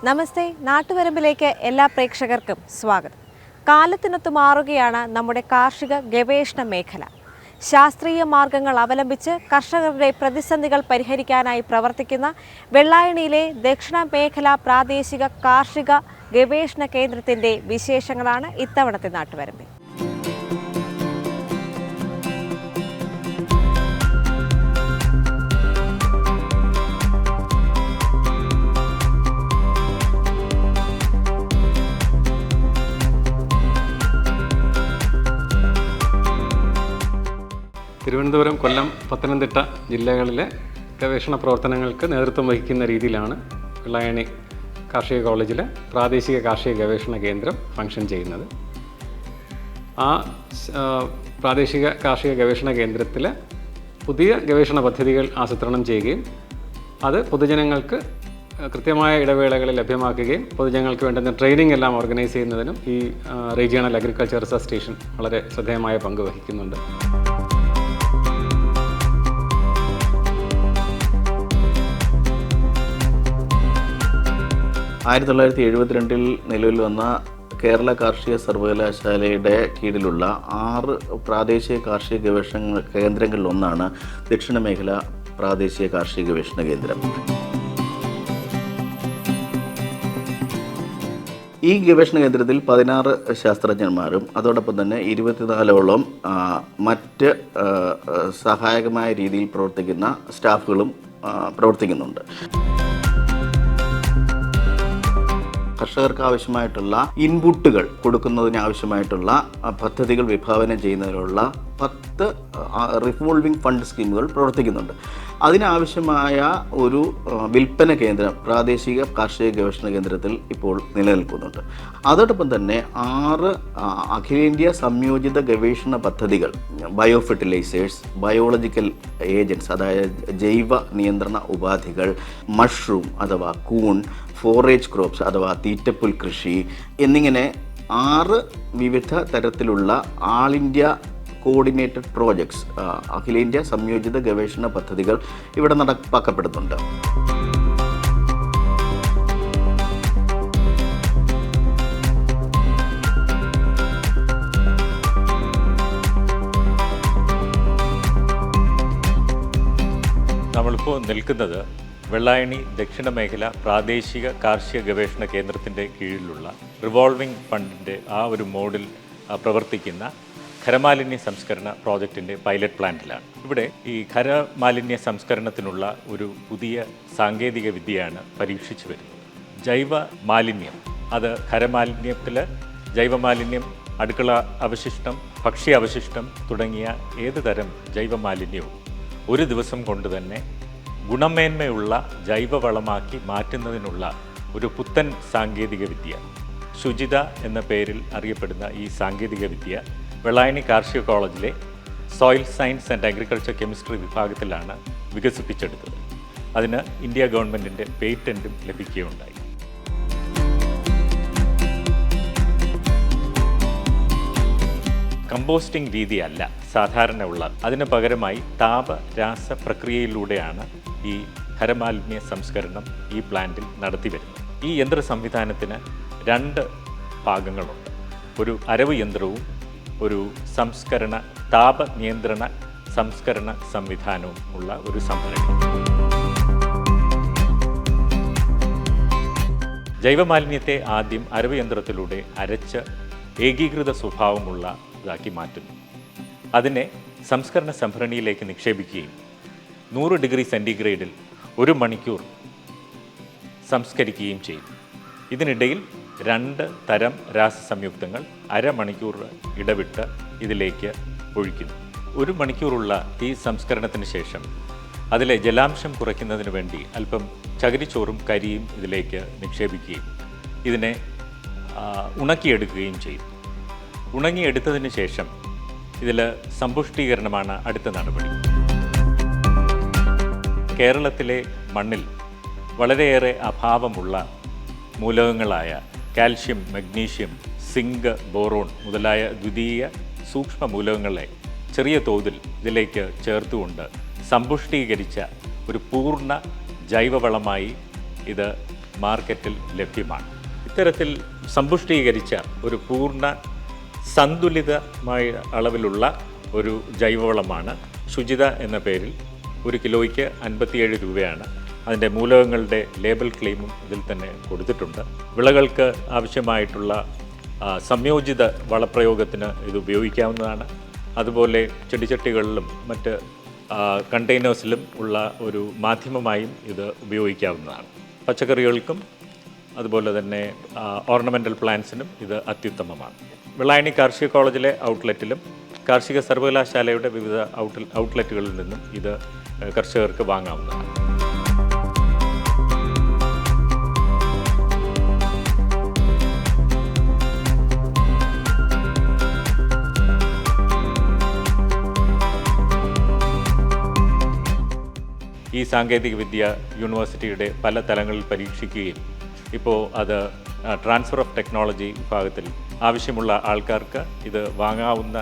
നമസ്തേ, നാട്ടുവരമ്പിലേക്ക് എല്ലാ പ്രേക്ഷകർക്കും സ്വാഗതം. കാലത്തിനൊത്തു മാറുകയാണ് നമ്മുടെ കാർഷിക ഗവേഷണ മേഖല. ശാസ്ത്രീയ മാർഗങ്ങൾ അവലംബിച്ച് കർഷകരുടെ പ്രതിസന്ധികൾ പരിഹരിക്കാനായി പ്രവർത്തിക്കുന്ന വെള്ളായണിയിലെ ദക്ഷിണ മേഖല പ്രാദേശിക കാർഷിക ഗവേഷണ കേന്ദ്രത്തിൻ്റെ വിശേഷങ്ങളാണ് ഇത്തവണത്തെ നാട്ടുവരമ്പിൽ. തിരുവനന്തപുരം, കൊല്ലം, പത്തനംതിട്ട ജില്ലകളിലെ ഗവേഷണ പ്രവർത്തനങ്ങൾക്ക് നേതൃത്വം വഹിക്കുന്ന രീതിയിലാണ് വെള്ളായണി കാർഷിക കോളേജിലെ പ്രാദേശിക കാർഷിക ഗവേഷണ കേന്ദ്രം ഫംഗ്ഷൻ ചെയ്യുന്നത്. ആ പ്രാദേശിക കാർഷിക ഗവേഷണ കേന്ദ്രത്തിലെ പുതിയ ഗവേഷണ പദ്ധതികൾ ആസൂത്രണം ചെയ്യുകയും അത് പൊതുജനങ്ങൾക്ക് കൃത്യമായ ഇടവേളകളിൽ ലഭ്യമാക്കുകയും പൊതുജനങ്ങൾക്ക് വേണ്ടുന്ന ട്രെയിനിങ് എല്ലാം ഓർഗനൈസ് ചെയ്യുന്നതിനും ഈ റീജിയണൽ അഗ്രികൾച്ചർ റിസർച്ച് സ്റ്റേഷൻ വളരെ ശ്രദ്ധേയമായ പങ്ക് വഹിക്കുന്നുണ്ട്. 1972 നിലവിൽ വന്ന കേരള കാർഷിക സർവകലാശാലയുടെ കീഴിലുള്ള 6 പ്രാദേശിക കാർഷിക ഗവേഷണ കേന്ദ്രങ്ങളിലൊന്നാണ് ദക്ഷിണ മേഖല പ്രാദേശിക കാർഷിക ഗവേഷണ കേന്ദ്രം. ഈ ഗവേഷണ കേന്ദ്രത്തിൽ 16 ശാസ്ത്രജ്ഞന്മാരും അതോടൊപ്പം തന്നെ 24ഓളം മറ്റ് സഹായകമായ രീതിയിൽ പ്രവർത്തിക്കുന്ന സ്റ്റാഫുകളും പ്രവർത്തിക്കുന്നുണ്ട്. കർഷകർക്ക് ആവശ്യമായിട്ടുള്ള ഇൻപുട്ടുകൾ കൊടുക്കുന്നതിന് ആവശ്യമായിട്ടുള്ള പദ്ധതികൾ വിഭാവനം ചെയ്യുന്നതിനുള്ള 10 റിവോൾവിംഗ് ഫണ്ട് സ്കീമുകൾ പ്രവർത്തിക്കുന്നുണ്ട്. അതിനാവശ്യമായ ഒരു വിൽപ്പന കേന്ദ്രം പ്രാദേശിക കാർഷിക ഗവേഷണ കേന്ദ്രത്തിൽ ഇപ്പോൾ നിലനിൽക്കുന്നുണ്ട്. അതോടൊപ്പം തന്നെ 6 അഖിലേന്ത്യാ സംയോജിത ഗവേഷണ പദ്ധതികൾ, ബയോ ഫെർട്ടിലൈസേഴ്സ്, ബയോളജിക്കൽ ഏജൻറ്റ്സ് അതായത് ജൈവ നിയന്ത്രണ ഉപാധികൾ, മഷ്റൂം അഥവാ കൂൺ, ഫോറേജ് ക്രോപ്സ് അഥവാ തീറ്റപ്പുൽ കൃഷി എന്നിങ്ങനെ 6 വിവിധ തരത്തിലുള്ള ആൾ ഇന്ത്യ കോർഡിനേറ്റഡ് പ്രോജക്ട്സ്, അഖിലേന്ത്യാ സംയോജിത ഗവേഷണ പദ്ധതികൾ ഇവിടെ നടപ്പാക്കപ്പെടുന്നുണ്ട്. നമ്മളിപ്പോൾ നിൽക്കുന്നത് വെള്ളായണി ദക്ഷിണ മേഖല പ്രാദേശിക കാർഷിക ഗവേഷണ കേന്ദ്രത്തിൻ്റെ കീഴിലുള്ള റിവോൾവിംഗ് ഫണ്ടിൻ്റെ ആ ഒരു മോഡിൽ പ്രവർത്തിക്കുന്ന ഖരമാലിന്യ സംസ്കരണ പ്രോജക്റ്റിൻ്റെ പൈലറ്റ് പ്ലാന്റിലാണ്. ഇവിടെ ഈ ഖരമാലിന്യ സംസ്കരണത്തിനുള്ള ഒരു പുതിയ സാങ്കേതിക വിദ്യയാണ് പരീക്ഷിച്ചു വരുന്നത്. ജൈവ മാലിന്യം, അത് ഖരമാലിന്യത്തിൽ ജൈവമാലിന്യം, അടുക്കള അവശിഷ്ടം, ഭക്ഷ്യ അവശിഷ്ടം തുടങ്ങിയ ഏത് തരം ജൈവമാലിന്യവും ഒരു ദിവസം കൊണ്ട് തന്നെ ഗുണമേന്മയുള്ള ജൈവവളമാക്കി മാറ്റുന്നതിനുള്ള ഒരു പുത്തൻ സാങ്കേതിക വിദ്യ, ശുചിത എന്ന പേരിൽ അറിയപ്പെടുന്ന ഈ സാങ്കേതിക വിദ്യ വെള്ളായണി കാർഷിക കോളേജിലെ soil science and agriculture chemistry വിഭാഗത്തിലാണ് വികസിപ്പിച്ചെടുത്തത്. അതിന് ഇന്ത്യ ഗവൺമെൻറ്റിൻ്റെ പേറ്റൻറ്റും ലഭിക്കുകയുണ്ടായി. കമ്പോസ്റ്റിംഗ് രീതിയല്ല സാധാരണ ഉള്ളത്. അതിന് പകരമായി താപരാസ പ്രക്രിയയിലൂടെയാണ് ഈ ഖരമാലിന്യ സംസ്കരണം ഈ പ്ലാന്റിൽ നടത്തി വരുന്നത്. ഈ യന്ത്ര സംവിധാനത്തിന് 2 ഭാഗങ്ങളുണ്ട്. ഒരു അരവ് യന്ത്രവും ഒരു താപ നിയന്ത്രണ സംസ്കരണ സംവിധാനവും ഉള്ള ഒരു സംഭരണി. ജൈവമാലിന്യത്തെ ആദ്യം അരവ് യന്ത്രത്തിലൂടെ അരച്ച് ഏകീകൃത സ്വഭാവമുള്ള ഇതാക്കി മാറ്റുന്നു. അതിനെ സംസ്കരണ സംഭരണിയിലേക്ക് നിക്ഷേപിക്കുകയും 100 ഡിഗ്രി സെൻറ്റിഗ്രേഡിൽ 1 മണിക്കൂർ സംസ്കരിക്കുകയും ചെയ്യും. ഇതിനിടയിൽ 2 തരം രാസസംയുക്തങ്ങൾ അരമണിക്കൂർ ഇടവിട്ട് ഇതിലേക്ക് ഒഴിക്കുന്നു. 1 മണിക്കൂറുള്ള ഈ സംസ്കരണത്തിന് ശേഷം അതിലെ ജലാംശം കുറയ്ക്കുന്നതിന് വേണ്ടി അല്പം ചകിരിച്ചോറും കരിയും ഇതിലേക്ക് നിക്ഷേപിക്കുകയും ഇതിനെ ഉണക്കിയെടുക്കുകയും ചെയ്യും. ഉണങ്ങിയെടുത്തതിന് ശേഷം ഇതിൽ സമ്പുഷ്ടീകരണമാണ് അടുത്ത നടപടി. കേരളത്തിലെ മണ്ണിൽ വളരെയേറെ അഭാവമുള്ള മൂലകങ്ങളായ കാൽഷ്യം, മഗ്നീഷ്യം, സിങ്ക്, ബോറോൺ മുതലായ ദ്വിതീയ സൂക്ഷ്മ മൂലകങ്ങളെ ചെറിയ തോതിൽ ഇതിലേക്ക് ചേർത്തുകൊണ്ട് സമ്പുഷ്ടീകരിച്ച ഒരു പൂർണ്ണ ജൈവവളമായി ഇത് മാർക്കറ്റിൽ ലഭ്യമാണ്. ഇത്തരത്തിൽ സമ്പുഷ്ടീകരിച്ച ഒരു പൂർണ്ണ സന്തുലിതമായ അളവിലുള്ള ഒരു ജൈവവളമാണ് ശുചിത എന്ന പേരിൽ. 1 കിലോയ്ക്ക് 57 രൂപയാണ്. അതിൻ്റെ മൂലകങ്ങളുടെ ലേബൽ ക്ലെയിമും ഇതിൽ തന്നെ കൊടുത്തിട്ടുണ്ട്. വിളകൾക്ക് ആവശ്യമായിട്ടുള്ള സംയോജിത വളപ്രയോഗത്തിന് ഇത് ഉപയോഗിക്കാവുന്നതാണ്. അതുപോലെ ചെടിച്ചട്ടികളിലും മറ്റ് കണ്ടെയ്നേഴ്സിലും ഉള്ള ഒരു മാധ്യമമായും ഇത് ഉപയോഗിക്കാവുന്നതാണ്. പച്ചക്കറികൾക്കും അതുപോലെ തന്നെ ഓർണമെൻ്റൽ പ്ലാന്റ്സിനും ഇത് അത്യുത്തമമാണ്. വെള്ളായണി കാർഷിക കോളേജിലെ ഔട്ട്ലെറ്റിലും കാർഷിക സർവകലാശാലയുടെ വിവിധ ഔട്ട്ലെറ്റുകളിൽ നിന്നും ഇത് കർഷകർക്ക് വാങ്ങാവുന്നതാണ്. ഈ സാങ്കേതികവിദ്യ യൂണിവേഴ്സിറ്റിയുടെ പല തലങ്ങളിൽ പരീക്ഷിക്കുകയും ഇപ്പോൾ അത് ട്രാൻസ്ഫർ ഓഫ് ടെക്നോളജി വിഭാഗത്തിൽ ആവശ്യമുള്ള ആൾക്കാർക്ക് ഇത് വാങ്ങാവുന്ന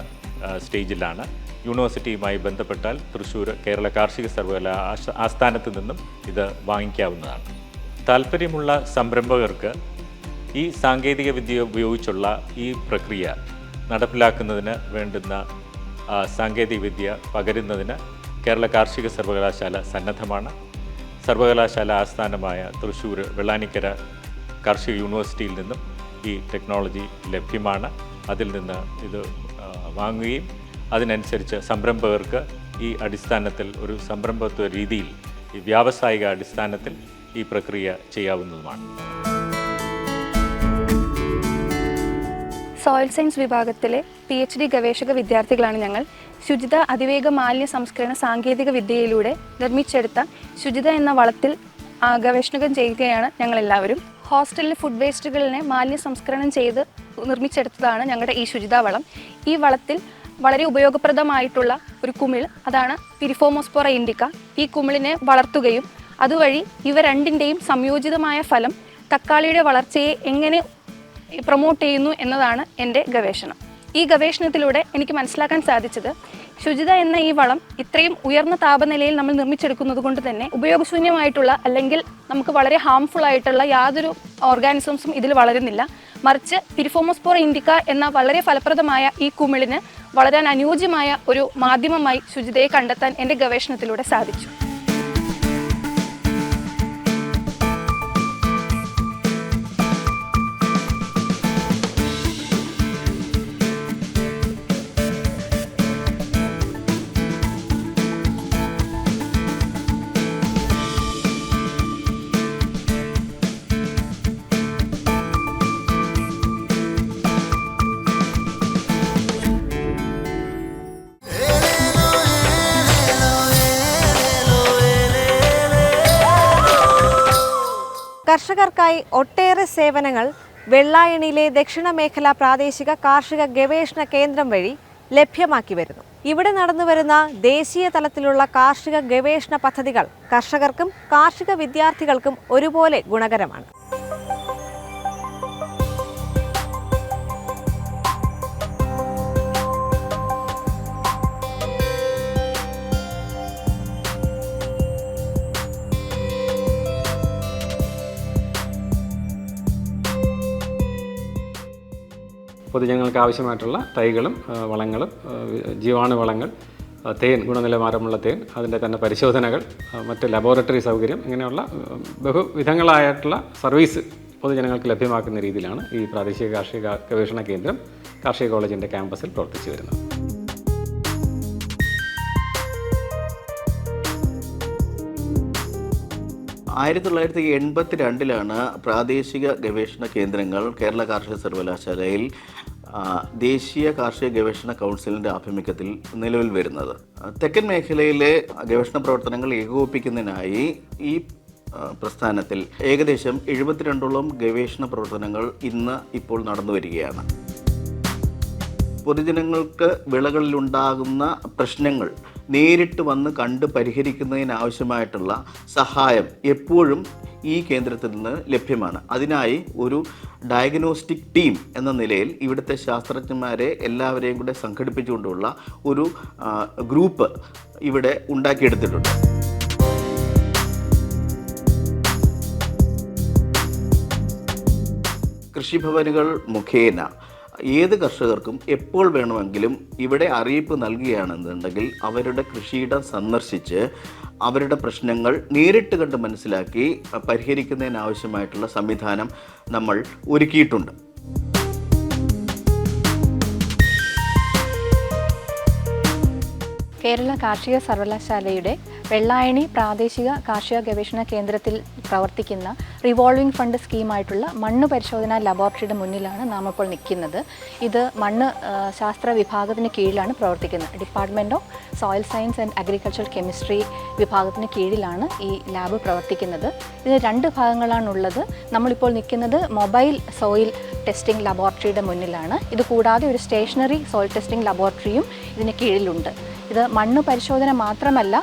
സ്റ്റേജിലാണ്. യൂണിവേഴ്സിറ്റിയുമായി ബന്ധപ്പെട്ടാൽ തൃശ്ശൂർ കേരള കാർഷിക സർവകലാശാല ആസ്ഥാനത്ത് നിന്നും ഇത് വാങ്ങിക്കാവുന്നതാണ്. താല്പര്യമുള്ള സംരംഭകർക്ക് ഈ സാങ്കേതികവിദ്യ ഉപയോഗിച്ചുള്ള ഈ പ്രക്രിയ നടപ്പിലാക്കുന്നതിന് വേണ്ടുന്ന സാങ്കേതികവിദ്യ പകരുന്നതിന് കേരള കാർഷിക സർവകലാശാല സന്നദ്ധമാണ്. സർവകലാശാല ആസ്ഥാനമായ തൃശ്ശൂർ വെള്ളാനിക്കര കാർഷിക യൂണിവേഴ്സിറ്റിയിൽ നിന്നും ഈ ടെക്നോളജി ലഭ്യമാണ്. അതിൽ നിന്ന് ഇത് വാങ്ങുകയും അതിനനുസരിച്ച് സംരംഭകർക്ക് ഈ അടിസ്ഥാനത്തിൽ ഒരു സംരംഭത്വ രീതിയിൽ ഈ വ്യാവസായിക അടിസ്ഥാനത്തിൽ ഈ പ്രക്രിയ ചെയ്യാവുന്നതുമാണ്. സോയിൽ സയൻസ് വിഭാഗത്തിലെ PhD ഗവേഷക വിദ്യാർത്ഥികളാണ് ഞങ്ങൾ. ശുചിത അതിവേഗ മാലിന്യ സംസ്കരണ സാങ്കേതിക വിദ്യയിലൂടെ നിർമ്മിച്ചെടുത്ത ശുചിത എന്ന വളത്തിൽ ഗവേഷണം ചെയ്യുകയാണ് ഞങ്ങളെല്ലാവരും. ഹോസ്റ്റലിലെ ഫുഡ് വേസ്റ്റുകളിനെ മാലിന്യ സംസ്കരണം ചെയ്ത് നിർമ്മിച്ചെടുത്തതാണ് ഞങ്ങളുടെ ഈ ശുചിത വളം. ഈ വളത്തിൽ വളരെ ഉപയോഗപ്രദമായിട്ടുള്ള ഒരു കുമിൾ, അതാണ് പിരിഫോമോസ്പോറ ഇൻഡിക്ക. ഈ കുമിളിനെ വളർത്തുകയും അതുവഴി ഇവ രണ്ടിൻ്റെയും സംയോജിതമായ ഫലം തക്കാളിയുടെ വളർച്ചയെ എങ്ങനെ പ്രൊമോട്ട് ചെയ്യുന്നു എന്നതാണ് എൻ്റെ ഗവേഷണം. ഈ ഗവേഷണത്തിലൂടെ എനിക്ക് മനസ്സിലാക്കാൻ സാധിച്ചത് ശുചിത എന്ന ഈ വളം ഇത്രയും ഉയർന്ന താപനിലയിൽ നമ്മൾ നിർമ്മിച്ചെടുക്കുന്നത് കൊണ്ട് തന്നെ ഉപയോഗശൂന്യമായിട്ടുള്ള അല്ലെങ്കിൽ നമുക്ക് വളരെ ഹാംഫുൾ ആയിട്ടുള്ള യാതൊരു ഓർഗാനിസംസും ഇതിൽ വളരുന്നില്ല. മറിച്ച് പിരിഫോമോസ്പോറ ഇൻഡിക്ക എന്ന വളരെ ഫലപ്രദമായ ഈ കുമിളിന് വളരാൻ അനുയോജ്യമായ ഒരു മാധ്യമമായി ശുചിതയെ കണ്ടെത്താൻ എൻ്റെ ഗവേഷണത്തിലൂടെ സാധിച്ചു. കർഷകർക്കായി ഒട്ടേറെ സേവനങ്ങൾ വെള്ളായണിയിലെ ദക്ഷിണ മേഖല പ്രാദേശിക കാർഷിക ഗവേഷണ കേന്ദ്രം വഴി ലഭ്യമാക്കി വരുന്നു. ഇവിടെ നടന്നുവരുന്ന ദേശീയ തലത്തിലുള്ള കാർഷിക ഗവേഷണ പദ്ധതികൾ കർഷകർക്കും കാർഷിക വിദ്യാർത്ഥികൾക്കും ഒരുപോലെ ഗുണകരമാണ്. പൊതുജനങ്ങൾക്ക് ആവശ്യമായിട്ടുള്ള തൈകളും വളങ്ങളും ജീവാണുവളങ്ങൾ, തേൻ, ഗുണനിലവാരമുള്ള തേൻ, അതിൻ്റെ തന്നെ പരിശോധനകൾ, മറ്റ് ലബോറട്ടറി സൗകര്യം, ഇങ്ങനെയുള്ള ബഹുവിധങ്ങളായിട്ടുള്ള സർവീസ് പൊതുജനങ്ങൾക്ക് ലഭ്യമാക്കുന്ന രീതിയിലാണ് ഈ പ്രാദേശിക കാർഷിക ഗവേഷണ കേന്ദ്രം കാർഷിക കോളേജിൻ്റെ ക്യാമ്പസിൽ പ്രവർത്തിച്ചു വരുന്നത്. ആയിരത്തി 1982 പ്രാദേശിക ഗവേഷണ കേന്ദ്രങ്ങൾ കേരള കാർഷിക സർവകലാശാലയിൽ ദേശീയ കാർഷിക ഗവേഷണ കൗൺസിലിൻ്റെ ആഭിമുഖ്യത്തിൽ നിലവിൽ വരുന്നത്. തെക്കൻ മേഖലയിലെ ഗവേഷണ പ്രവർത്തനങ്ങൾ ഏകോപിപ്പിക്കുന്നതിനായി ഈ പ്രസ്ഥാനത്തിൽ ഏകദേശം 72ഓളം ഗവേഷണ പ്രവർത്തനങ്ങൾ ഇപ്പോൾ നടന്നു വരികയാണ്. പൊതുജനങ്ങൾക്ക് വിളകളിലുണ്ടാകുന്ന പ്രശ്നങ്ങൾ നേരിട്ട് വന്ന് കണ്ട് പരിഹരിക്കുന്നതിനാവശ്യമായിട്ടുള്ള സഹായം എപ്പോഴും ഈ കേന്ദ്രത്തിൽ നിന്ന് ലഭ്യമാണ്. അതിനായി ഒരു ഡയഗ്നോസ്റ്റിക് ടീം എന്ന നിലയിൽ ഇവിടുത്തെ ശാസ്ത്രജ്ഞന്മാരെ എല്ലാവരെയും കൂടെ സംഘടിപ്പിച്ചുകൊണ്ടുള്ള ഒരു ഗ്രൂപ്പ് ഇവിടെ ഉണ്ടാക്കിയെടുത്തിട്ടുണ്ട്. കൃഷിഭവനുകൾ മുഖേന ഏത് കർഷകർക്കും എപ്പോൾ വേണമെങ്കിലും ഇവിടെ അറിയിപ്പ് നൽകുകയാണെന്നുണ്ടെങ്കിൽ അവരുടെ കൃഷിയിടം സന്ദർശിച്ച് അവരുടെ പ്രശ്നങ്ങൾ നേരിട്ട് കണ്ട് മനസ്സിലാക്കി പരിഹരിക്കുന്നതിനാവശ്യമായിട്ടുള്ള സംവിധാനം നമ്മൾ ഒരുക്കിയിട്ടുണ്ട്. കേരള കാർഷിക സർവകലാശാലയുടെ വെള്ളായണി പ്രാദേശിക കാർഷിക ഗവേഷണ കേന്ദ്രത്തിൽ പ്രവർത്തിക്കുന്ന റിവോൾവിംഗ് ഫണ്ട് സ്കീമായിട്ടുള്ള മണ്ണ് പരിശോധനാ ലബോറട്ടറിയുടെ മുന്നിലാണ് നാം ഇപ്പോൾ നിൽക്കുന്നത്. ഇത് മണ്ണ് ശാസ്ത്ര വിഭാഗത്തിന് കീഴിലാണ് പ്രവർത്തിക്കുന്നത്. Department of soil science and agriculture chemistry വിഭാഗത്തിന് കീഴിലാണ് ഈ ലാബ് പ്രവർത്തിക്കുന്നത്. ഇതിന് 2 ഭാഗങ്ങളാണുള്ളത്. നമ്മളിപ്പോൾ നിൽക്കുന്നത് മൊബൈൽ സോയിൽ ടെസ്റ്റിംഗ് ലബോറട്ടറിയുടെ മുന്നിലാണ്. ഇത് കൂടാതെ ഒരു സ്റ്റേഷനറി സോയിൽ ടെസ്റ്റിംഗ് ലബോറട്ടറിയും ഇതിന് കീഴിലുണ്ട്. ഇത് മണ്ണ് പരിശോധന മാത്രമല്ല,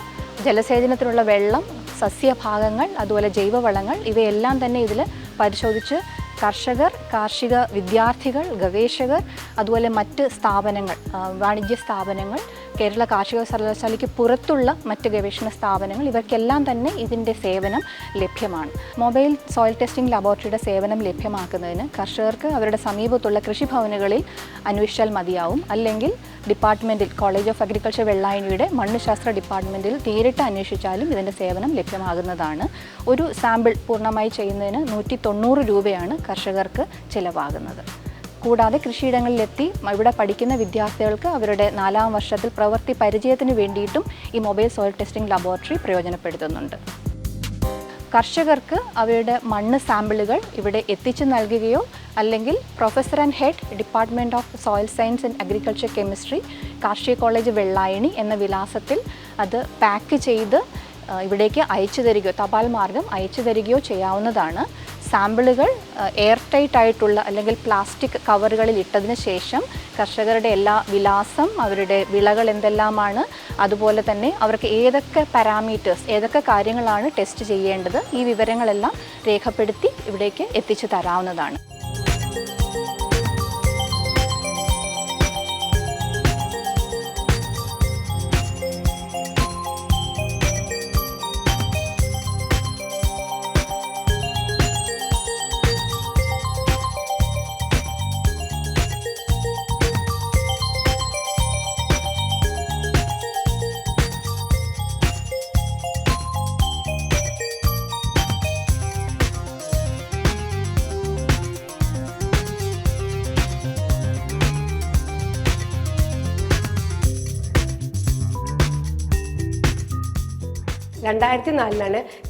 ജലസേചനത്തിനുള്ള വെള്ളം, സസ്യഭാഗങ്ങൾ, അതുപോലെ ജൈവവളങ്ങൾ ഇവയെല്ലാം തന്നെ ഇതിൽ പരിശോധിച്ച് കർഷകർ, കാർഷിക വിദ്യാർത്ഥികൾ, ഗവേഷകർ, അതുപോലെ മറ്റ് സ്ഥാപനങ്ങൾ, വാണിജ്യ സ്ഥാപനങ്ങൾ, കേരള കാർഷിക സർവകലാശാലയ്ക്ക് പുറത്തുള്ള മറ്റ് ഗവേഷണ സ്ഥാപനങ്ങൾ ഇവർക്കെല്ലാം തന്നെ ഇതിൻ്റെ സേവനം ലഭ്യമാണ്. മൊബൈൽ സോയിൽ ടെസ്റ്റിംഗ് ലബോറട്ടറിയുടെ സേവനം ലഭ്യമാക്കുന്നതിന് കർഷകർക്ക് അവരുടെ സമീപത്തുള്ള കൃഷിഭവനുകളിൽ അന്വേഷിച്ചാൽ മതിയാവും. അല്ലെങ്കിൽ ഡിപ്പാർട്ട്മെൻറ്റിൽ, കോളേജ് ഓഫ് അഗ്രികൾച്ചർ വെള്ളായണിയുടെ മണ്ണുശാസ്ത്ര ഡിപ്പാർട്ട്മെൻറ്റിൽ നേരിട്ട് അന്വേഷിച്ചാലും ഇതിൻ്റെ സേവനം ലഭ്യമാകുന്നതാണ്. ഒരു സാമ്പിൾ പൂർണ്ണമായി ചെയ്യുന്നതിന് 190 രൂപയാണ് കർഷകർക്ക് ചിലവാകുന്നത്. കൂടാതെ കൃഷിയിടങ്ങളിലെത്തി ഇവിടെ പഠിക്കുന്ന വിദ്യാർത്ഥികൾക്ക് അവരുടെ 4ാം വർഷത്തിൽ പ്രവൃത്തി പരിചയത്തിന് വേണ്ടിയിട്ടും ഈ മൊബൈൽ സോയിൽ ടെസ്റ്റിംഗ് ലബോറട്ടറി പ്രയോജനപ്പെടുത്തുന്നുണ്ട്. കർഷകർക്ക് അവരുടെ മണ്ണ് സാമ്പിളുകൾ ഇവിടെ എത്തിച്ചു നൽകുകയോ അല്ലെങ്കിൽ professor and head department of soil science and agriculture chemistry, കാർഷിക കോളേജ് വെള്ളായണി എന്ന വിലാസത്തിൽ അത് പാക്ക് ചെയ്ത് ഇവിടേക്ക് അയച്ചു തരികയോ തപാൽ മാർഗം അയച്ചു തരികയോ ചെയ്യാവുന്നതാണ്. സാമ്പിളുകൾ എയർ ടൈറ്റ് ആയിട്ടുള്ള അല്ലെങ്കിൽ പ്ലാസ്റ്റിക് കവറുകളിൽ ഇട്ടതിന് ശേഷം കർഷകരുടെ എല്ലാ വിലാസം, അവരുടെ വിളകൾ എന്തെല്ലാമാണ്, അതുപോലെ തന്നെ അവർക്ക് ഏതൊക്കെ പാരാമീറ്റേഴ്സ്, ഏതൊക്കെ കാര്യങ്ങളാണ് ടെസ്റ്റ് ചെയ്യേണ്ടത്, ഈ വിവരങ്ങളെല്ലാം രേഖപ്പെടുത്തി ഇവിടേക്ക് എത്തിച്ചു തരാവുന്നതാണ്.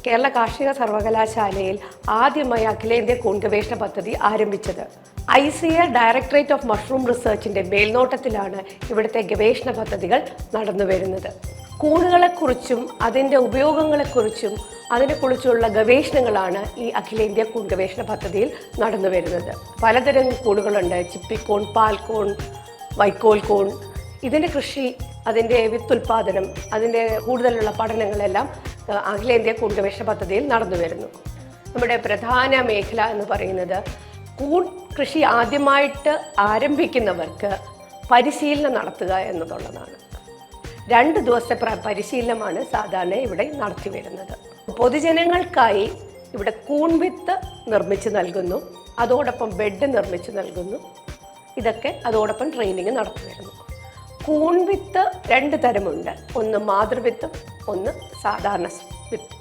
കേരള കാർഷിക സർവകലാശാലയിൽ ആദ്യമായി അഖിലേന്ത്യാ കൂൺ ഗവേഷണ പദ്ധതി ആരംഭിച്ചത്. ICAR ഡയറക്ടറേറ്റ് ഓഫ് മഷ്റൂം റിസർച്ചിൻ്റെ മേൽനോട്ടത്തിലാണ് ഇവിടുത്തെ ഗവേഷണ പദ്ധതികൾ നടന്നു വരുന്നത്. കൂണുകളെക്കുറിച്ചും അതിൻ്റെ ഉപയോഗങ്ങളെക്കുറിച്ചും അതിനെക്കുറിച്ചുള്ള ഗവേഷണങ്ങളാണ് ഈ അഖിലേന്ത്യാ കൂൺ ഗവേഷണ പദ്ധതിയിൽ നടന്നു വരുന്നത്. പലതരം കൂണുകളുണ്ട്. ചിപ്പിക്കൂൺ, പാൽക്കൂൺ, വൈക്കോൽ കൂൺ. ഇതിൻ്റെ കൃഷി, അതിൻ്റെ വിത്തുൽപാദനം, അതിൻ്റെ കൂടുതലുള്ള പഠനങ്ങളെല്ലാം അഖിലേന്ത്യാ കൂൺ ഗവേഷണ പദ്ധതിയിൽ നടന്നു വരുന്നു. നമ്മുടെ പ്രധാന മേഖല എന്ന് പറയുന്നത് കൂൺ കൃഷി ആദ്യമായിട്ട് ആരംഭിക്കുന്നവർക്ക് പരിശീലനം നടത്തുക എന്നുള്ളതാണ്. 2 ദിവസത്തെ പരിശീലനമാണ് സാധാരണ ഇവിടെ നടത്തി വരുന്നത്. പൊതുജനങ്ങൾക്കായി ഇവിടെ കൂൺ വിത്ത് നിർമ്മിച്ച് നൽകുന്നു, അതോടൊപ്പം ബെഡ് നിർമ്മിച്ച് നൽകുന്നു. ഇതൊക്കെ അതോടൊപ്പം ട്രെയിനിങ് നടത്തി വരുന്നു. കൂൺ വിത്ത് 2 തരമുണ്ട്. ഒന്ന് മാതൃവിത്തും ഒന്ന് സാധാരണ വിത്ത്.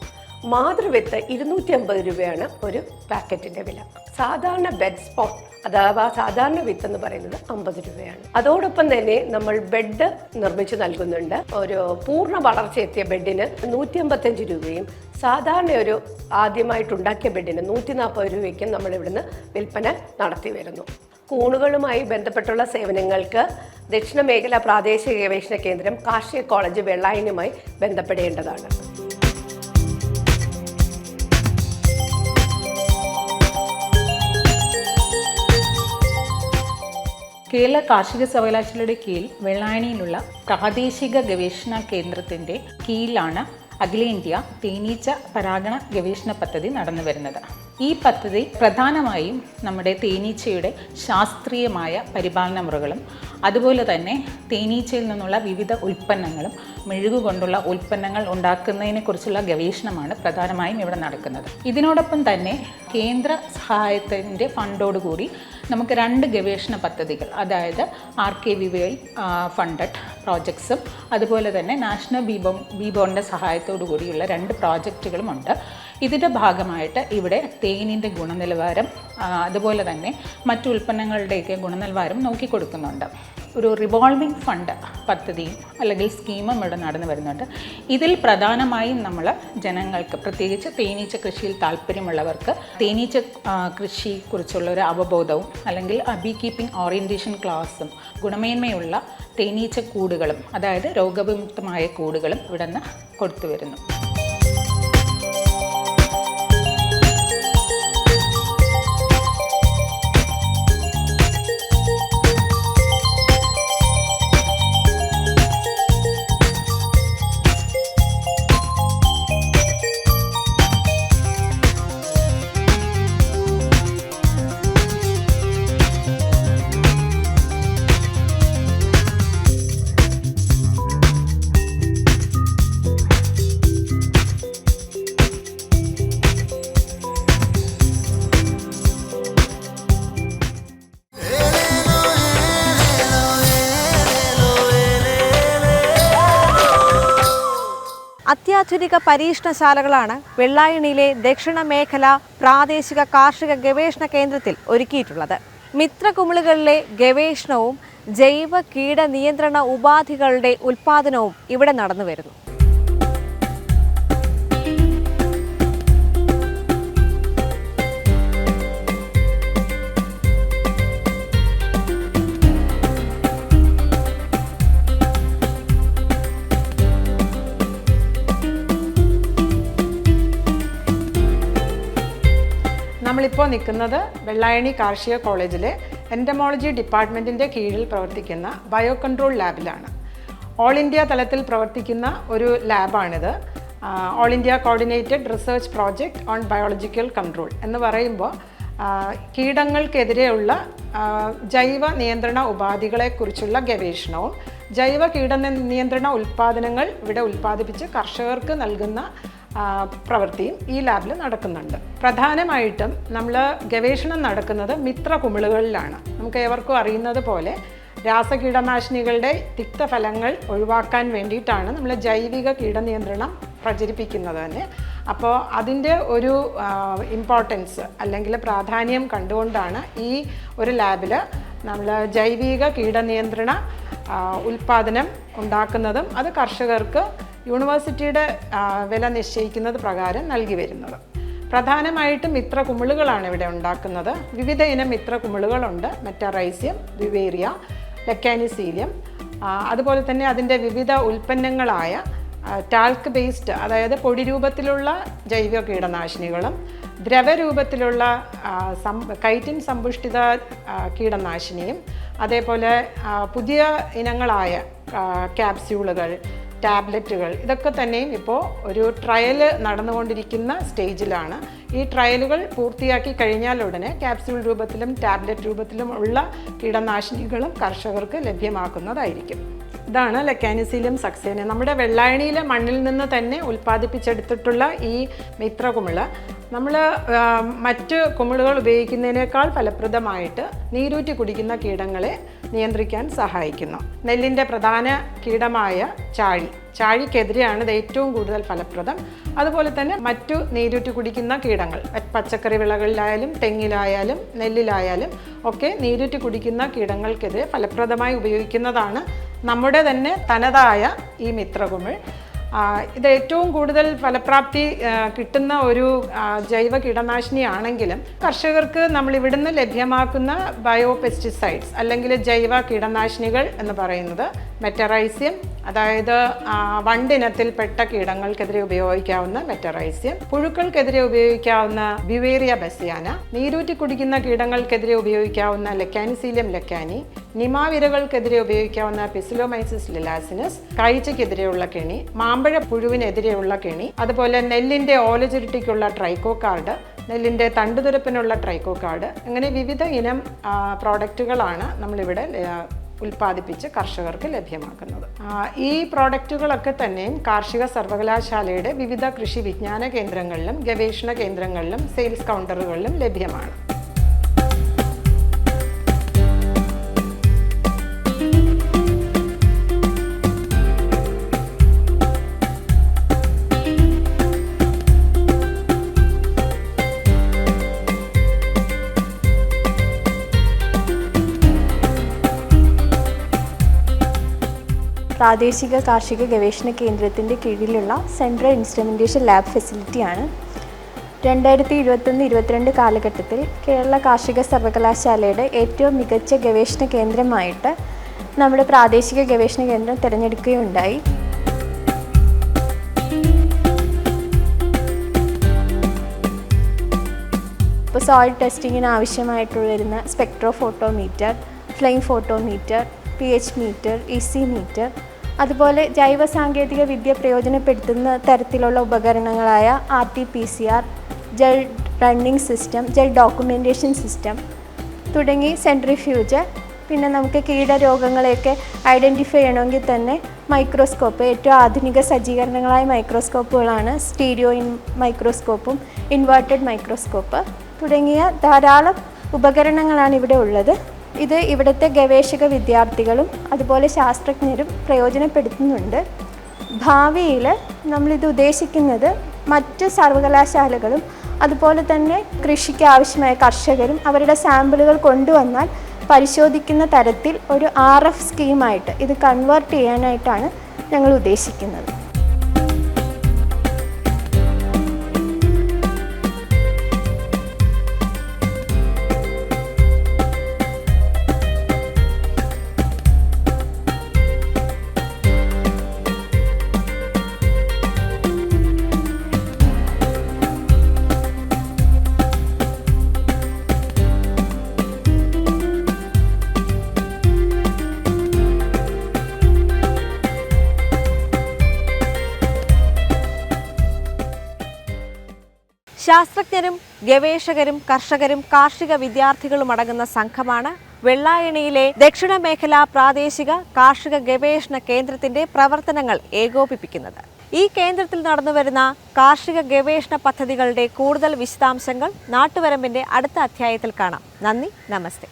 മാതൃവിത്ത് 250 രൂപയാണ് ഒരു പാക്കറ്റിൻ്റെ വില. സാധാരണ ബെഡ് സ്പോട്ട് അഥവാ സാധാരണ വിത്ത് എന്ന് പറയുന്നത് 50 രൂപയാണ്. അതോടൊപ്പം തന്നെ നമ്മൾ ബെഡ് നിർമ്മിച്ച് നൽകുന്നുണ്ട്. ഒരു പൂർണ്ണ വളർച്ചയെത്തിയ ബെഡിന് 155 രൂപയും സാധാരണ ഒരു ആദ്യമായിട്ടുണ്ടാക്കിയ ബെഡിന് 140 രൂപയ്ക്കും നമ്മൾ ഇവിടുന്ന് വിൽപ്പന നടത്തി വരുന്നു. കൂണുകളുമായി ബന്ധപ്പെട്ടുള്ള സേവനങ്ങൾക്ക് ദക്ഷിണ മേഖല പ്രാദേശിക ഗവേഷണ കേന്ദ്രം കാർഷിക കോളേജ് വെള്ളായണിയുമായി ബന്ധപ്പെടേണ്ടതാണ്. കേരള കാർഷിക സർവകലാശാലയുടെ കീഴിൽ വെള്ളായണിയിലുള്ള പ്രാദേശിക ഗവേഷണ കേന്ദ്രത്തിൻ്റെ കീഴിലാണ് അഖിലേന്ത്യാ തേനീച്ച പരാഗണ ഗവേഷണ പദ്ധതി നടന്നു വരുന്നത്. ഈ പദ്ധതി പ്രധാനമായും നമ്മുടെ തേനീച്ചയുടെ ശാസ്ത്രീയമായ പരിപാലന മുറകളും അതുപോലെ തന്നെ തേനീച്ചയിൽ നിന്നുള്ള വിവിധ ഉൽപ്പന്നങ്ങളും മെഴുകുകൊണ്ടുള്ള ഉൽപ്പന്നങ്ങൾ ഉണ്ടാക്കുന്നതിനെക്കുറിച്ചുള്ള ഗവേഷണമാണ് പ്രധാനമായും ഇവിടെ നടക്കുന്നത്. ഇതിനോടൊപ്പം തന്നെ കേന്ദ്ര സഹായത്തിൻ്റെ ഫണ്ടോടുകൂടി നമുക്ക് 2 ഗവേഷണ പദ്ധതികൾ, അതായത് RKVY ഫണ്ടഡ് പ്രോജക്ട്സും അതുപോലെ തന്നെ നാഷണൽ ബോർഡിൻ്റെ സഹായത്തോടു കൂടിയുള്ള 2 പ്രോജക്റ്റുകളുമുണ്ട്. ഇതിൻ്റെ ഭാഗമായിട്ട് ഇവിടെ തേനിൻ്റെ ഗുണനിലവാരം അതുപോലെ തന്നെ മറ്റു ഉൽപ്പന്നങ്ങളുടെയൊക്കെ ഗുണനിലവാരം നോക്കിക്കൊടുക്കുന്നുണ്ട്. ഒരു റിവോൾവിംഗ് ഫണ്ട് പദ്ധതിയും അല്ലെങ്കിൽ സ്കീമും ഇവിടെ നടന്നു വരുന്നുണ്ട്. ഇതിൽ പ്രധാനമായും നമ്മൾ ജനങ്ങൾക്ക്, പ്രത്യേകിച്ച് തേനീച്ച കൃഷിയിൽ താല്പര്യമുള്ളവർക്ക് തേനീച്ച കൃഷിയെക്കുറിച്ചുള്ള ഒരു അവബോധവും അല്ലെങ്കിൽ ബീ കീപ്പിംഗ് ഓറിയൻറ്റേഷൻ ക്ലാസ്സും ഗുണമേന്മയുള്ള തേനീച്ച കൂടുകളും, അതായത് രോഗവിമുക്തമായ കൂടുകളും ഇവിടെ നിന്ന് കൊടുത്തു വരുന്നു. അത്യാധുനിക പരീക്ഷണശാലകളാണ് വെള്ളായണിയിലെ ദക്ഷിണ മേഖല പ്രാദേശിക കാർഷിക ഗവേഷണ കേന്ദ്രത്തിൽ ഒരുക്കിയിട്ടുള്ളത്. മിത്രകുമിളുകളിലെ ഗവേഷണവും ജൈവ കീട നിയന്ത്രണ ഉപാധികളുടെ ഉൽപ്പാദനവും ഇവിടെ നടന്നു വരുന്നു. നമ്മളിപ്പോൾ നിൽക്കുന്നത് വെള്ളായണി കാർഷിക കോളേജിലെ എൻഡമോളജി ഡിപ്പാർട്ട്മെൻറ്റിൻ്റെ കീഴിൽ പ്രവർത്തിക്കുന്ന ബയോ കൺട്രോൾ ലാബിലാണ്. ഓൾ ഇന്ത്യ തലത്തിൽ പ്രവർത്തിക്കുന്ന ഒരു ലാബാണിത്. All India coordinated research project on biological control എന്ന് പറയുമ്പോൾ കീടങ്ങൾക്കെതിരെയുള്ള ജൈവ നിയന്ത്രണ ഉപാധികളെക്കുറിച്ചുള്ള ഗവേഷണവും ജൈവ കീട നിയന്ത്രണ ഉൽപ്പാദനങ്ങൾ ഇവിടെ ഉൽപ്പാദിപ്പിച്ച് കർഷകർക്ക് നൽകുന്ന പ്രവൃത്തിയും ഈ ലാബിൽ നടക്കുന്നുണ്ട്. പ്രധാനമായിട്ടും നമ്മൾ ഗവേഷണം നടക്കുന്നത് മിത്രകുമിളുകളിലാണ്. നമുക്ക് ഏവർക്കും അറിയുന്നത് പോലെ രാസകീടനാശിനികളുടെ തിക്തഫലങ്ങൾ ഒഴിവാക്കാൻ വേണ്ടിയിട്ടാണ് നമ്മൾ ജൈവിക കീടനിയന്ത്രണം പ്രചരിപ്പിക്കുന്നത് തന്നെ. അപ്പോൾ അതിൻ്റെ ഒരു ഇമ്പോർട്ടൻസ് അല്ലെങ്കിൽ പ്രാധാന്യം കണ്ടുകൊണ്ടാണ് ഈ ഒരു ലാബിൽ നമ്മൾ ജൈവിക കീടനിയന്ത്രണ ഉൽപ്പാദനം ഉണ്ടാക്കുന്നതും അത് കർഷകർക്ക് യൂണിവേഴ്സിറ്റിയുടെ വില നിശ്ചയിക്കുന്നത് പ്രകാരം നൽകി വരുന്നത്. പ്രധാനമായിട്ടും മിത്രകുമിളുകളാണ് ഇവിടെ ഉണ്ടാക്കുന്നത്. വിവിധ ഇനം മിത്രകുമിളുകളുണ്ട്. മെറ്ററൈസിയം, വിവേറിയ, ലെക്കാനിസീലിയം, അതുപോലെ തന്നെ അതിൻ്റെ വിവിധ ഉൽപ്പന്നങ്ങളായ ടാൽക്ക് ബേസ്ഡ്, അതായത് പൊടി രൂപത്തിലുള്ള ജൈവ കീടനാശിനികളും ദ്രവരൂപത്തിലുള്ള കൈറ്റിൻ സമ്പുഷ്ടിത കീടനാശിനിയും അതേപോലെ പുതിയ ഇനങ്ങളായ ക്യാപ്സ്യൂളുകൾ, ടാബ്ലറ്റുകൾ, ഇതൊക്കെ തന്നെയും ഇപ്പോൾ ഒരു ട്രയൽ നടന്നുകൊണ്ടിരിക്കുന്ന സ്റ്റേജിലാണ്. ഈ ട്രയലുകൾ പൂർത്തിയാക്കി കഴിഞ്ഞാൽ ഉടനെ ക്യാപ്സ്യൂൾ രൂപത്തിലും ടാബ്ലറ്റ് രൂപത്തിലും ഉള്ള കീടനാശിനികളും കർഷകർക്ക് ലഭ്യമാക്കുന്നതായിരിക്കും. ഇതാണ് ലെക്കാനിസീലിയം സക്സേന. നമ്മുടെ വെള്ളായണിയിലെ മണ്ണിൽ നിന്ന് തന്നെ ഉൽപ്പാദിപ്പിച്ചെടുത്തിട്ടുള്ള ഈ മിത്രകുമിള നമ്മൾ മറ്റ് കുമിളുകൾ ഉപയോഗിക്കുന്നതിനേക്കാൾ ഫലപ്രദമായിട്ട് നീരൂറ്റി കുടിക്കുന്ന കീടങ്ങളെ നിയന്ത്രിക്കാൻ സഹായിക്കുന്നു. നെല്ലിൻ്റെ പ്രധാന കീടമായ ചാഴിക്കെതിരെയാണ് ഇത് ഏറ്റവും കൂടുതൽ ഫലപ്രദം. അതുപോലെ തന്നെ മറ്റു നീരൂറ്റി കുടിക്കുന്ന കീടങ്ങൾ, പച്ചക്കറി വിളകളിലായാലും തെങ്ങിലായാലും നെല്ലിലായാലും ഒക്കെ നീരൂറ്റി കുടിക്കുന്ന കീടങ്ങൾക്കെതിരെ ഫലപ്രദമായി ഉപയോഗിക്കുന്നതാണ് നമ്മുടെ തന്നെ തനതായ ഈ മിത്രകുമിൾ. ഇത് ഏറ്റവും കൂടുതൽ ഫലപ്രാപ്തി കിട്ടുന്ന ഒരു ജൈവ കീടനാശിനിയാണെങ്കിലും കർഷകർക്ക് നമ്മൾ ഇവിടുന്ന് ലഭ്യമാക്കുന്ന ബയോ പെസ്റ്റിസൈഡ്സ് അല്ലെങ്കിൽ ജൈവ കീടനാശിനികൾ എന്ന് പറയുന്നത് മെറ്ററൈസിയം, അതായത് വണ്ടിനത്തിൽപ്പെട്ട കീടങ്ങൾക്കെതിരെ ഉപയോഗിക്കാവുന്ന മെറ്ററൈസിയം, പുഴുക്കൾക്കെതിരെ ഉപയോഗിക്കാവുന്ന ബിവേറിയ ബസിയാന, നീരൂറ്റി കുടിക്കുന്ന കീടങ്ങൾക്കെതിരെ ഉപയോഗിക്കാവുന്ന ലെക്കാനിസീലിയം ലെക്കാനി, നിമാവിരകൾക്കെതിരെ ഉപയോഗിക്കാവുന്ന പിസിലോമൈസിസ് ലിലാസിനസ്, കായ്ച്ചയ്ക്കെതിരെയുള്ള കെണി, മാമ്പഴ പുഴുവിനെതിരെയുള്ള കെണി, അതുപോലെ നെല്ലിൻ്റെ ഓലചുരുട്ടിക്കുള്ള ട്രൈക്കോകാർഡ്, നെല്ലിൻ്റെ തണ്ടുതുരപ്പിനുള്ള ട്രൈക്കോകാർഡ്, അങ്ങനെ വിവിധ ഇനം പ്രോഡക്റ്റുകളാണ് നമ്മളിവിടെ ഉൽപ്പാദിപ്പിച്ച് കർഷകർക്ക് ലഭ്യമാക്കുന്നത്. ഈ പ്രോഡക്റ്റുകളൊക്കെ തന്നെയും കാർഷിക സർവകലാശാലയുടെ വിവിധ കൃഷി വിജ്ഞാന കേന്ദ്രങ്ങളിലും ഗവേഷണ കേന്ദ്രങ്ങളിലും സെയിൽസ് കൗണ്ടറുകളിലും ലഭ്യമാണ്. പ്രാദേശിക കാർഷിക ഗവേഷണ കേന്ദ്രത്തിൻ്റെ കീഴിലുള്ള സെൻട്രൽ ഇൻസ്ട്രുമെൻറ്റേഷൻ ലാബ് ഫെസിലിറ്റിയാണ്. 2021-22 കാലഘട്ടത്തിൽ കേരള കാർഷിക സർവകലാശാലയുടെ ഏറ്റവും മികച്ച ഗവേഷണ കേന്ദ്രമായിട്ട് നമ്മുടെ പ്രാദേശിക ഗവേഷണ കേന്ദ്രം തിരഞ്ഞെടുക്കുകയുണ്ടായി. ഇപ്പോൾ സോയിൽ ടെസ്റ്റിങ്ങിന് ആവശ്യമായിട്ട് വരുന്ന spectrophotometer, flame photometer, pH meter, EC meter, അതുപോലെ ജൈവ സാങ്കേതിക വിദ്യ പ്രയോജനപ്പെടുത്തുന്ന തരത്തിലുള്ള ഉപകരണങ്ങളായ RT-PCR, gel running system, gel documentation system തുടങ്ങി സെൻട്രിഫ്യൂജ്, പിന്നെ നമുക്ക് കീടരോഗങ്ങളെയൊക്കെ ഐഡൻറ്റിഫൈ ചെയ്യണമെങ്കിൽ തന്നെ മൈക്രോസ്കോപ്പ്, ഏറ്റവും ആധുനിക സജ്ജീകരണങ്ങളായ മൈക്രോസ്കോപ്പുകളാണ് സ്റ്റീരിയോ മൈക്രോസ്കോപ്പും ഇൻവേർട്ടഡ് മൈക്രോസ്കോപ്പ് തുടങ്ങിയ ധാരാളം ഉപകരണങ്ങളാണ് ഇവിടെ ഉള്ളത്. ഇത് ഇവിടുത്തെ ഗവേഷക വിദ്യാർത്ഥികളും അതുപോലെ ശാസ്ത്രജ്ഞരും പ്രയോജനപ്പെടുത്തുന്നുണ്ട്. ഭാവിയിൽ നമ്മളിത് ഉദ്ദേശിക്കുന്നത് മറ്റ് സർവകലാശാലകളും അതുപോലെ തന്നെ കൃഷിക്ക് ആവശ്യമായ കർഷകരും അവരുടെ സാമ്പിളുകൾ കൊണ്ടുവന്നാൽ പരിശോധിക്കുന്ന തരത്തിൽ ഒരു RF സ്കീമായിട്ട് ഇത് കൺവേർട്ട് ചെയ്യാനായിട്ടാണ് ഞങ്ങൾ ഉദ്ദേശിക്കുന്നത്. ശാസ്ത്രജ്ഞരും ഗവേഷകരും കർഷകരും കാർഷിക വിദ്യാർത്ഥികളും അടങ്ങുന്ന സംഘമാണ് വെള്ളായണിയിലെ ദക്ഷിണ മേഖലാ പ്രാദേശിക കാർഷിക ഗവേഷണ കേന്ദ്രത്തിന്റെ പ്രവർത്തനങ്ങൾ ഏകോപിപ്പിക്കുന്നത്. ഈ കേന്ദ്രത്തിൽ നടന്നുവരുന്ന കാർഷിക ഗവേഷണ പദ്ധതികളുടെ കൂടുതൽ വിശദാംശങ്ങൾ നാട്ടുവരമ്പിന്റെ അടുത്ത അധ്യായത്തിൽ കാണാം. നന്ദി, നമസ്തേ.